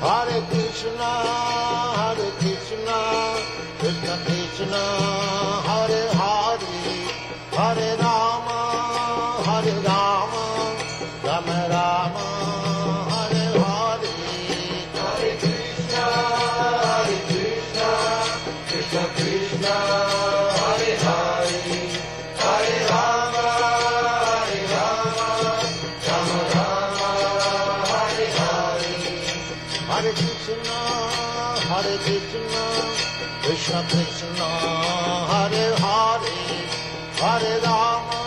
Hare Krishna, Krishna Krishna, Hare Hare, Hare Rama, Rama Rama, Hare Hare. Hare Krishna, Krishna Krishna, Hare Hare, Hare Rama, Rama Rama, Hare Hare. Hare Krishna, Krishna Krishna, Hare Hare, Hare Rama,